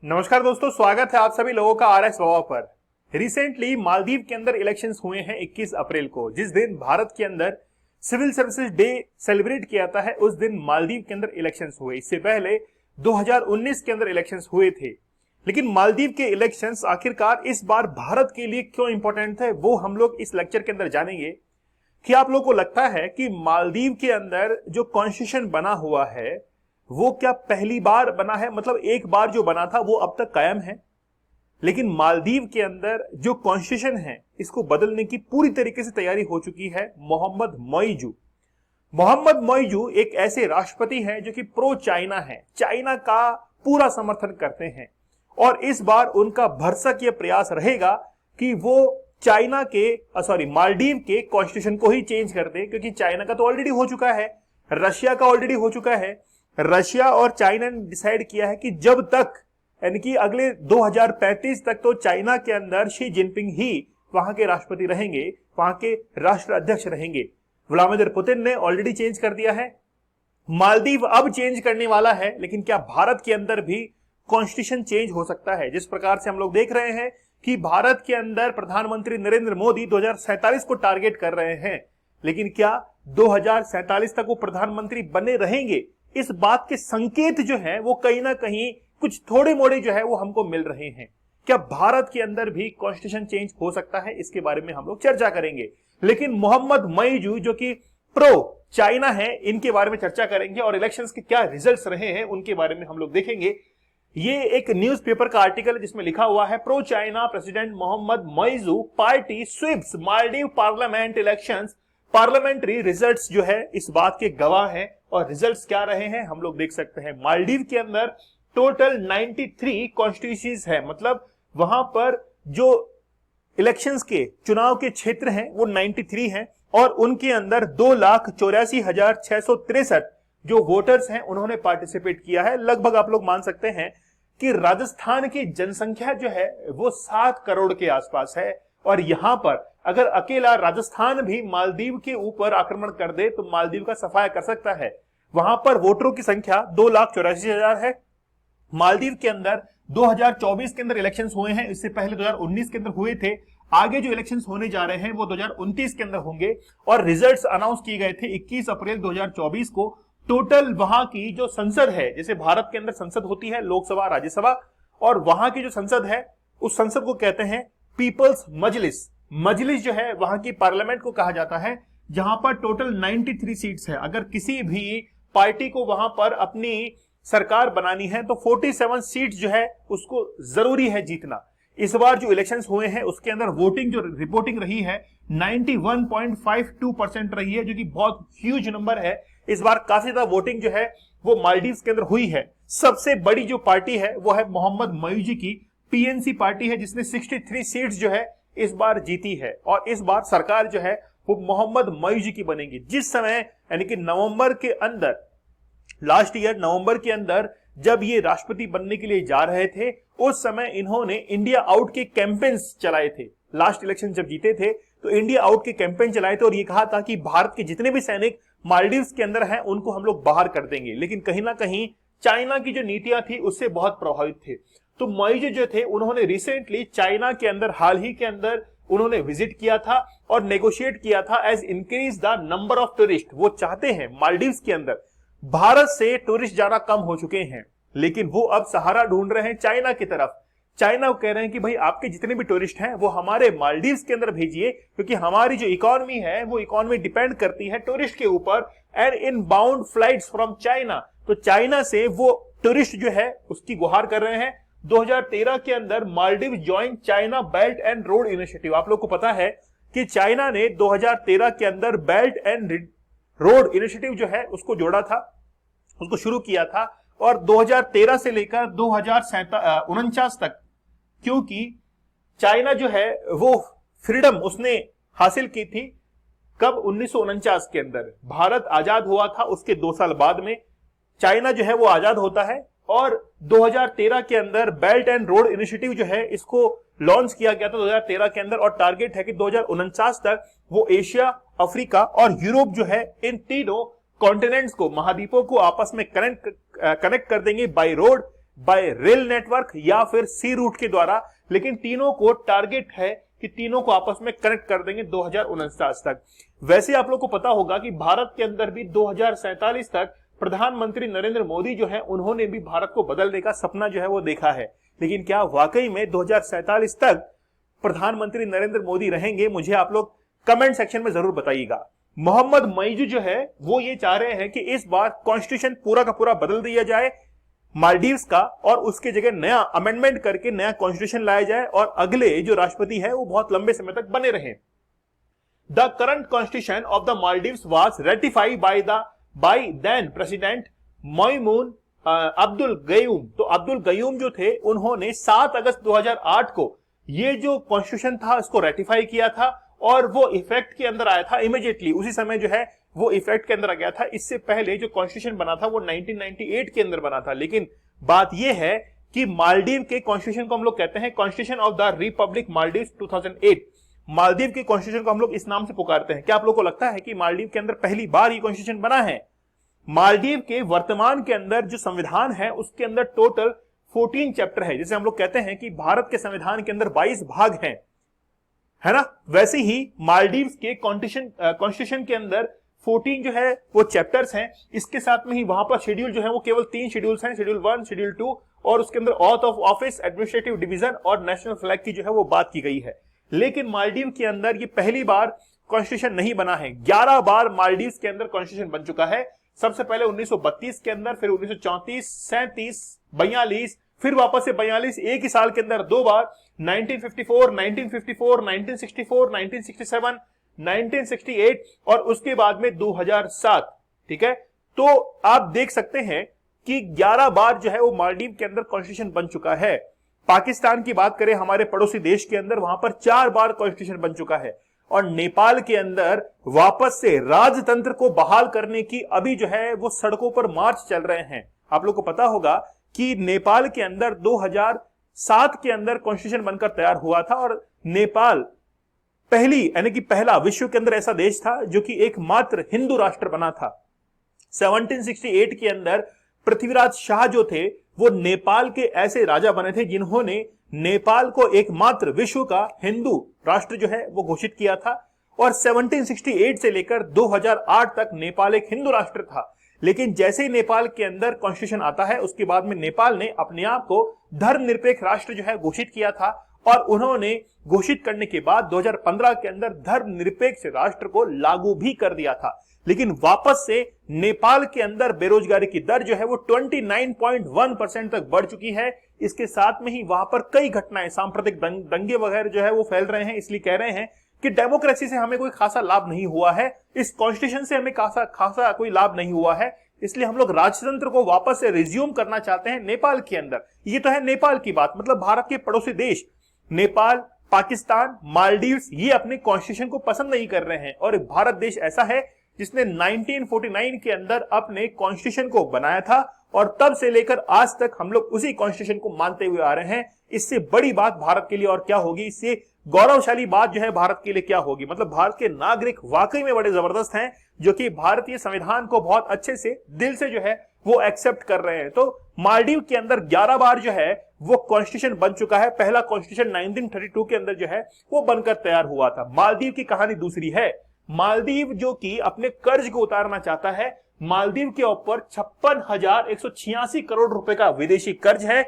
नमस्कार दोस्तों, स्वागत है आप सभी लोगों का आर एस वावा पर। रिसेंटली मालदीव के अंदर इलेक्शंस हुए हैं 21 अप्रैल को, जिस दिन भारत के अंदर सिविल सर्विसेज डे सेलिब्रेट किया जाता है, उस दिन मालदीव के अंदर इलेक्शंस हुए। इससे पहले 2019 के अंदर इलेक्शंस हुए थे, लेकिन मालदीव के इलेक्शंस आखिरकार इस बार भारत के लिए क्यों इंपॉर्टेंट थे, वो हम लोग इस लेक्चर के अंदर जानेंगे। कि आप लोगों को लगता है कि मालदीव के अंदर जो कॉन्स्टिट्यूशन बना हुआ है वो क्या पहली बार बना है, मतलब एक बार जो बना था वो अब तक कायम है? लेकिन मालदीव के अंदर जो कॉन्स्टिट्यूशन है इसको बदलने की पूरी तरीके से तैयारी हो चुकी है। मोहम्मद मोइजू एक ऐसे राष्ट्रपति हैं जो कि प्रो चाइना है, चाइना का पूरा समर्थन करते हैं, और इस बार उनका भरसक यह प्रयास रहेगा कि वो मालदीव के कॉन्स्टिट्यूशन को ही चेंज कर दे, क्योंकि चाइना का तो ऑलरेडी हो चुका है, रशिया का ऑलरेडी हो चुका है। रशिया और चाइना ने डिसाइड किया है कि जब तक, यानी कि अगले 2035 तक तो चाइना के अंदर शी जिनपिंग ही वहां के राष्ट्रपति रहेंगे, वहां के राष्ट्र अध्यक्ष रहेंगे। व्लादिमीर पुतिन ने ऑलरेडी चेंज कर दिया है, मालदीव अब चेंज करने वाला है। लेकिन क्या भारत के अंदर भी कॉन्स्टिट्यूशन चेंज हो सकता है? जिस प्रकार से हम लोग देख रहे हैं कि भारत के अंदर प्रधानमंत्री नरेंद्र मोदी 2047 को टारगेट कर रहे हैं, लेकिन क्या 2047 तक वो प्रधानमंत्री बने रहेंगे? इस बात के संकेत जो है वो कहीं ना कहीं कुछ थोड़े मोड़े जो है वो हमको मिल रहे हैं। क्या भारत के अंदर भी कॉन्स्टिट्यूशन चेंज हो सकता है? इसके बारे में हम लोग चर्चा करेंगे। लेकिन मोहम्मद मोइजू जो कि प्रो चाइना है, इनके बारे में चर्चा करेंगे, और इलेक्शंस के क्या रिजल्ट्स रहे हैं उनके बारे में हम लोग देखेंगे। ये एक न्यूज़पेपर का आर्टिकल है जिसमें लिखा हुआ है, pro China president Mohammad Muizzu party sweeps Maldives parliament elections. Parliamentary results जो है इस बात के गवाह हैं, और रिजल्ट्स क्या रहे हैं हम लोग देख सकते हैं। मालदीव के अंदर टोटल 93 कॉन्स्टिट्यूंसीज है, मतलब वहां पर जो इलेक्शंस के चुनाव के क्षेत्र हैं वो 93 हैं, और उनके अंदर 2,84,663 जो वोटर्स हैं उन्होंने पार्टिसिपेट किया है। लगभग आप लोग मान सकते हैं कि राजस्थान की जनसंख्या जो है वो 7 करोड़ के आसपास है, और यहां पर अगर अकेला राजस्थान भी मालदीव के ऊपर आक्रमण कर दे तो मालदीव का सफाया कर सकता है। वहां पर वोटरों की संख्या 2,84,000 है। मालदीव के अंदर 2024 के अंदर इलेक्शंस हुए हैं, इससे पहले 2019 के अंदर हुए थे। आगे जो इलेक्शंस होने जा रहे हैं वो 2029 के अंदर होंगे, और रिजल्ट्स अनाउंस किए गए थे 21 अप्रैल 2024 को। टोटल वहां की जो संसद है, जैसे भारत के अंदर संसद होती है लोकसभा राज्यसभा, और वहां की जो संसद है उस संसद को कहते हैं पीपल्स मजलिस। मजलिस जो है वहां की पार्लियामेंट को कहा जाता है, जहां पर टोटल 93 सीट्स है। अगर किसी भी पार्टी को वहां पर अपनी सरकार बनानी है तो 47 सीट्स जो है उसको जरूरी है जीतना। इस बार जो इलेक्शंस हुए हैं उसके अंदर वोटिंग जो रिपोर्टिंग रही है 91.52% रही है, जो कि बहुत ह्यूज नंबर है। इस बार काफी ज्यादा वोटिंग जो है वो मालदीव के अंदर हुई है। सबसे बड़ी जो पार्टी है वो है मोहम्मद मोइजू की पीएनसी पार्टी है, जिसने 63 सीट्स जो है इस बार जीती है, और इस बार सरकार जो है वो मोहम्मद मोइजू की बनेगी। जिस समय यानी कि नवंबर के अंदर, लास्ट ईयर नवंबर के अंदर जब ये राष्ट्रपति बनने के लिए जा रहे थे, उस समय इन्होंने इंडिया आउट के कैंपेन्स चलाए थे। लास्ट इलेक्शन जब जीते थे तो इंडिया आउट के कैंपेन चलाए थे, और ये कहा था कि भारत के जितने भी सैनिक मालदीव्स के अंदर हैं उनको हम लोग बाहर कर देंगे। लेकिन कहीं ना कहीं चाइना की जो नीतियां थी उससे बहुत प्रभावित थे। तो मोइजू जो थे उन्होंने रिसेंटली चाइना के अंदर हाल ही के अंदर उन्होंने विजिट किया था और नेगोशिएट किया था as increase the number of tourist. वो चाहते हैं मालदीव्स के अंदर, भारत से टूरिस्ट जाना कम हो चुके हैं, लेकिन वो अब सहारा ढूंढ रहे हैं चाइना की तरफ। चाइना कह रहे हैं कि भाई आपके जितने भी टूरिस्ट हैं वो हमारे मालदीव्स के अंदर भेजिए, क्योंकि हमारी जो इकोनॉमी है वो इकोनॉमी डिपेंड करती है टूरिस्ट के ऊपर, and inbound flights from China. तो चाइना से वो टूरिस्ट जो है उसकी गुहार कर रहे हैं। 2013 के अंदर Maldives join China belt and road initiative. आप लोग को पता है कि चाइना ने 2013 के अंदर बेल्ट एंड रोड इनिशिएटिव जो है उसको जोड़ा था, उसको शुरू किया था, और 2013 से लेकर 2049 तक, क्योंकि चाइना जो है वो फ्रीडम उसने हासिल की थी कब, 1949 के अंदर। भारत आजाद हुआ था उसके 2 साल बाद में चाइना जो है वो आजाद होता है, और 2013 के अंदर बेल्ट एंड रोड इनिशिएटिव जो है इसको लॉन्च किया गया था 2013 के अंदर, और टारगेट है कि 2049 तक वो एशिया, अफ्रीका और यूरोप जो है इन तीनों कॉन्टिनेंट्स को, महाद्वीपों को आपस में कनेक्ट कर देंगे by road, bye rail network या फिर सी रूट के द्वारा, लेकिन तीनों को टारगेट है कि तीनों को आपस में कनेक्ट कर देंगे 2049 तक। वैसे आप लोग को पता होगा कि भारत के अंदर भी 2047 तक प्रधानमंत्री नरेंद्र मोदी जो है उन्होंने भी भारत को बदलने का सपना जो है वो देखा है, लेकिन क्या वाकई में 2047 तक प्रधानमंत्री नरेंद्र मोदी रहेंगे? मुझे आप लोग कमेंट सेक्शन में जरूर बताइएगा। मोहम्मद मईजू जो है वो ये चाह रहे हैं कि इस बार कॉन्स्टिट्यूशन पूरा का पूरा बदल दिया जाए मालदीव्स का, और उसके जगह नया अमेंडमेंट करके नया कॉन्स्टिट्यूशन लाया जाए और अगले जो राष्ट्रपति है वो बहुत लंबे समय तक बने रहें। The current constitution of the Maldives was ratified by then president Maumoon Abdul Gayoom. तो अब्दुल गयूम जो थे उन्होंने 7 अगस्त 2008 को ये जो कॉन्स्टिट्यूशन था इसको रेटिफाई किया था और वो इफेक्ट के अंदर आया था इमीडिएटली, उसी समय जो है वो इफेक्ट के अंदर आ गया था। इससे पहले जो कॉन्स्टिट्यूशन बना था वो 1998 के अंदर बना था। लेकिन बात ये है कि मालदीव के कॉन्स्टिट्यूशन को हम लोग कहते हैं constitution of the Republic Maldives 2008। Maldives के कॉन्स्टिट्यूशन को हम लोग इस नाम से पुकारते हैं। क्या आप लोग को लगता है कि मालदीव के अंदर पहली बार ये कॉन्स्टिट्यूशन बना है? मालदीव के वर्तमान के अंदर जो संविधान है उसके अंदर टोटल 14 चैप्टर है। जैसे हम लोग कहते हैं कि भारत के संविधान के अंदर 22 भाग हैं, है ना, वैसे ही मालदीव के कॉन्स्टिट्यूशन के अंदर 14 जो है वो चैप्टर्स हैं। इसके साथ में ही वहां पर शेड्यूल जो है वो केवल 3 शेड्यूल्स हैं, शेड्यूल 1, शेड्यूल 2, और उसके अंदर auth of office, administrative division और नेशनल फ्लैग की जो है वो बात की गई है। लेकिन मालदीव के अंदर ये पहली बार कॉन्स्टिट्यूशन नहीं बना है। 11 बार मालदीव के अंदर कॉन्स्टिट्यूशन बन चुका है। सबसे पहले 1932 के अंदर, फिर 1934, 37, 42, फिर वापस से 42, एक ही साल के अंदर 2 बार, 1954, 1954, 1964, 1967, 1968 और उसके बाद में 2007। ठीक है, तो आप देख सकते हैं कि 11 बार जो है वो मालदीव के अंदर कॉन्स्टिट्यूशन बन चुका है। पाकिस्तान की बात करें, हमारे पड़ोसी देश के अंदर, वहां पर 4 बार कॉन्स्टिट्यूशन बन चुका है। और नेपाल के अंदर वापस से राजतंत्र को बहाल करने की अभी जो है वो सड़कों पर मार्च चल रहे हैं। आप लोग को पता होगा कि नेपाल के अंदर 2007 के अंदर कॉन्स्टिट्यूशन बनकर तैयार हुआ था और नेपाल पहली यानी कि पहला विश्व के अंदर ऐसा देश था जो कि एकमात्र हिंदू राष्ट्र बना था। 1768 के अंदर पृथ्वीराज शाह जो थे वो नेपाल के ऐसे राजा बने थे जिन्होंने नेपाल को एकमात्र विश्व का हिंदू राष्ट्र जो है वो घोषित किया था। और 1768 से लेकर 2008 तक नेपाल एक हिंदू राष्ट्र था। लेकिन जैसे ही नेपाल के अंदर कॉन्स्टिट्यूशन आता है उसके बाद में नेपाल ने अपने आप को धर्मनिरपेक्ष राष्ट्र जो है घोषित किया था और उन्होंने घोषित करने के बाद 2015 के अंदर धर्मनिरपेक्ष राष्ट्र को लागू भी कर दिया था। लेकिन वापस से नेपाल के अंदर बेरोजगारी की दर जो है वो 29.1% तक बढ़ चुकी है। इसके साथ में ही वहां पर कई घटनाएं, सांप्रदायिक दंगे वगैरह जो है वो फैल रहे हैं। इसलिए कह रहे हैं कि डेमोक्रेसी से हमें कोई खासा लाभ नहीं हुआ है, इस कॉन्स्टिट्यूशन से हमें खासा कोई लाभ नहीं हुआ है, इसलिए हम लोग राजतंत्र को वापस से रिज्यूम करना चाहते हैं नेपाल के अंदर। ये तो है नेपाल की बात, मतलब भारत के पड़ोसी देश नेपाल, पाकिस्तान, मालदीव्स ये अपने कॉन्स्टिट्यूशन को पसंद नहीं कर रहे हैं। और भारत देश ऐसा है जिसने 1949 के अंदर अपने कॉन्स्टिट्यूशन को बनाया था और तब से लेकर आज तक हम लोग उसी कॉन्स्टिट्यूशन को मानते हुए आ रहे हैं। इससे बड़ी बात भारत के लिए और क्या होगी, इससे गौरवशाली बात जो है भारत के लिए क्या होगी। मतलब भारत के नागरिक वाकई में बड़े जबरदस्त हैं जो कि भारतीय संविधान को बहुत अच्छे से दिल से जो है वो एक्सेप्ट कर रहे हैं। तो मालदीव के अंदर 11 बार जो है वो कॉन्स्टिट्यूशन बन चुका है। पहला कॉन्स्टिट्यूशन 1932 के अंदर जो है वो बनकर तैयार हुआ था। मालदीव की कहानी दूसरी है। मालदीव जो कि अपने कर्ज को उतारना चाहता है। मालदीव के ऊपर 56,186 करोड़ रुपए का विदेशी कर्ज है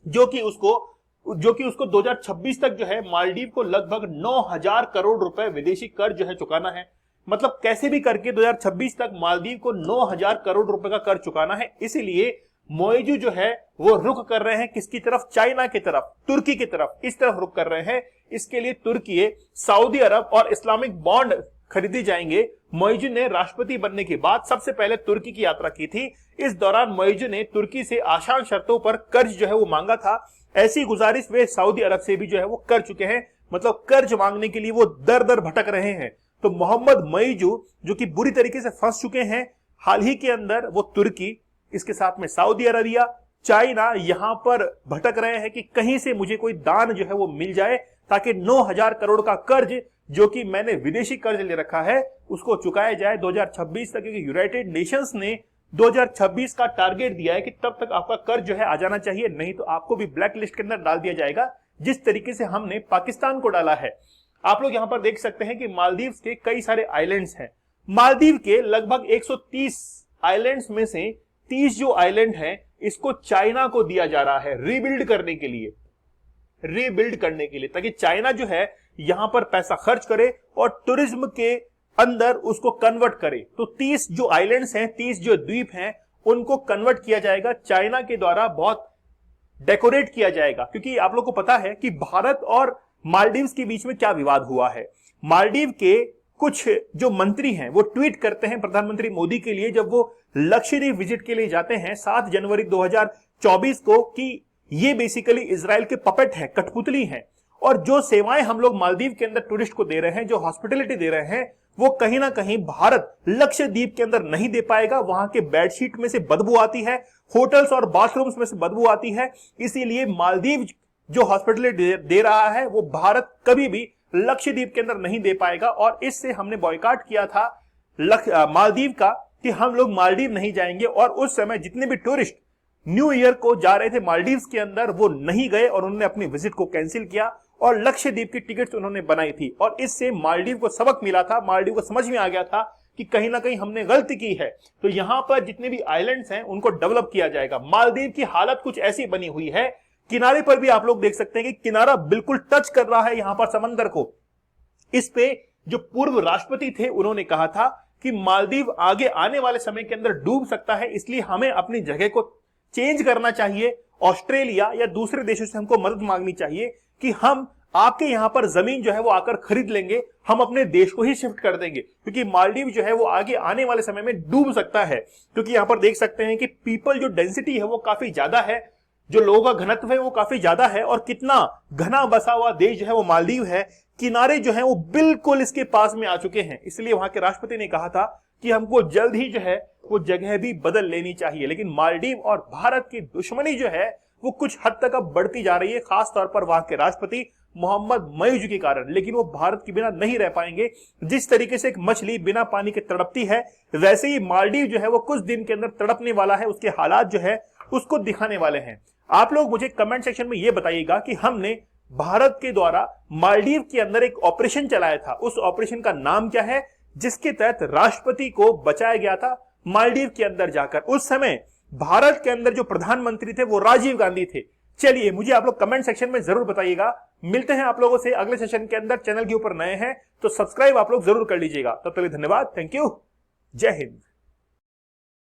जो कि उसको 2026 तक जो है मालदीव को लगभग 9,000 करोड़ रुपए विदेशी कर्ज जो है चुकाना है। मतलब कैसे भी करके 2026 तक मालदीव को 9,000 करोड़ रुपए का कर्ज चुकाना है। इसीलिए मोइजू जो है वो रुख कर रहे हैं किसकी तरफ, चाइना की तरफ, तुर्की की तरफ, इस तरफ रुख कर रहे हैं। इसके लिए तुर्की, सऊदी अरब और इस्लामिक बॉन्ड खरीदे जाएंगे। मोइजू ने राष्ट्रपति बनने के बाद सबसे पहले तुर्की की यात्रा की थी। इस दौरान मोइजू ने तुर्की से आसान शर्तों पर कर्ज जो है वो मांगा था। ऐसी गुजारिश वे सऊदी अरब से भी जो है वो कर चुके हैं। मतलब कर्ज मांगने के लिए वो दर दर भटक रहे हैं। तो मोहम्मद मोइजू जो कि बुरी तरीके से फंस चुके हैं हाल ही के अंदर, वो तुर्की, इसके साथ में सऊदी अरबिया, चाइना यहां पर भटक रहे हैं कि कहीं से मुझे कोई दान जो है वो मिल जाए ताकि 9,000 करोड़ का कर्ज जो कि मैंने विदेशी कर्ज ले रखा है उसको चुकाया जाए 2026 तक। क्योंकि यूनाइटेड नेशंस ने 2026 का टारगेट दिया है कि तब तक आपका कर्ज जो है आ जाना चाहिए, नहीं तो आपको भी ब्लैक लिस्ट के अंदर डाल दिया जाएगा, जिस तरीके से हमने पाकिस्तान को डाला है। आप लोग यहां पर देख सकते हैं कि मालदीव के कई सारे आइलैंड्स हैं। मालदीव के लगभग 130 आइलैंड्स में से 30 जो आइलैंड हैं इसको चाइना को दिया जा रहा है रीबिल्ड करने के लिए, ताकि चाइना जो है यहां पर पैसा खर्च करे और टूरिज्म के अंदर उसको कन्वर्ट करे। तो 30 जो आइलैंड्स हैं, 30 जो द्वीप हैं, उनको कन्वर्ट किया जाएगा चाइना के द्वारा, बहुत डेकोरेट किया जाएगा। क्योंकि आप लोग को पता है कि भारत और मालदीव के बीच में क्या विवाद हुआ है। मालदीव के कुछ जो मंत्री हैं वो ट्वीट करते हैं प्रधानमंत्री मोदी के लिए, जब वो लक्षद्वीप विजिट के लिए जाते हैं 7 जनवरी 2024 को, कि ये बेसिकली इजराइल के पपेट हैं, कठपुतली हैं, और जो सेवाएं हम लोग मालदीव के अंदर टूरिस्ट को दे रहे हैं, जो हॉस्पिटलिटी दे रहे हैं, वो कहीं ना कहीं भारत लक्षद्वीप के अंदर नहीं दे पाएगा। वहां के बेडशीट में से बदबू आती है, होटल्स और बाथरूम्स में से बदबू आती है, इसीलिए मालदीव जो हॉस्पिटलिटी दे रहा है वो भारत कभी भी लक्षद्वीप के अंदर नहीं दे पाएगा। और इससे हमने बॉयकॉट किया था मालदीव का कि हम लोग मालदीव नहीं जाएंगे, और उस समय जितने भी टूरिस्ट न्यू ईयर को जा रहे थे मालदीव के अंदर वो नहीं गए और उन्होंने अपनी विजिट को कैंसिल किया और लक्षद्वीप की टिकट्स उन्होंने बनाई थी। और इससे मालदीव को सबक मिला था, मालदीव को समझ में आ गया था कि कहीं ना कहीं हमने गलती की है। तो यहां पर जितने भी आइलैंड्स हैं उनको डेवलप किया जाएगा। मालदीव की हालत कुछ ऐसी बनी हुई है, किनारे पर भी आप लोग देख सकते हैं कि किनारा बिल्कुल टच कर रहा है यहां पर समंदर को। इस पे जो पूर्व राष्ट्रपति थे उन्होंने कहा था कि मालदीव आगे आने वाले समय के अंदर डूब सकता है, इसलिए हमें अपनी जगह को चेंज करना चाहिए। ऑस्ट्रेलिया या दूसरे देशों से हमको मदद मांगनी चाहिए कि हम आपके यहां पर जमीन जो है वो आकर खरीद लेंगे, हम अपने देश को ही शिफ्ट कर देंगे, क्योंकि मालदीव जो है वो आगे आने वाले समय में डूब सकता है। क्योंकि यहां पर देख सकते हैं कि पीपल जो डेंसिटी है वो काफी ज्यादा है, जो लोगों का घनत्व है वो काफी ज्यादा है, और कितना घना बसा हुआ देश जो है वो मालदीव है। किनारे जो है वो बिल्कुल इसके पास में आ चुके हैं, इसलिए वहां के राष्ट्रपति ने कहा था कि हमको जल्द ही जो है वो जगह भी बदल लेनी चाहिए। लेकिन मालदीव और भारत की दुश्मनी जो है वो कुछ हद तक अब बढ़ती जा रही है, खास तौर पर वहां के राष्ट्रपति मोहम्मद मयूज के कारण। लेकिन वो भारत के बिना नहीं रह पाएंगे। जिस तरीके से एक मछली बिना पानी के तड़पती है, वैसे ही मालदीव जो है वो कुछ दिन के अंदर तड़पने वाला है, उसके हालात जो है उसको दिखाने वाले हैं। आप लोग मुझे कमेंट सेक्शन में ये बताइएगा कि हमने भारत के द्वारा मालदीव के अंदर एक ऑपरेशन चलाया था, उस ऑपरेशन का नाम क्या है, जिसके तहत राष्ट्रपति को बचाया गया था मालदीव के अंदर जाकर। उस समय भारत के अंदर जो प्रधानमंत्री थे वो राजीव गांधी थे। चलिए मुझे आप लोग कमेंट सेक्शन में जरूर बताइएगा। मिलते हैं आप लोगों से अगले सेशन के अंदर। चैनल के ऊपर नए हैं तो सब्सक्राइब आप लोग जरूर कर लीजिएगा। तब तक धन्यवाद, थैंक यू, जय हिंद।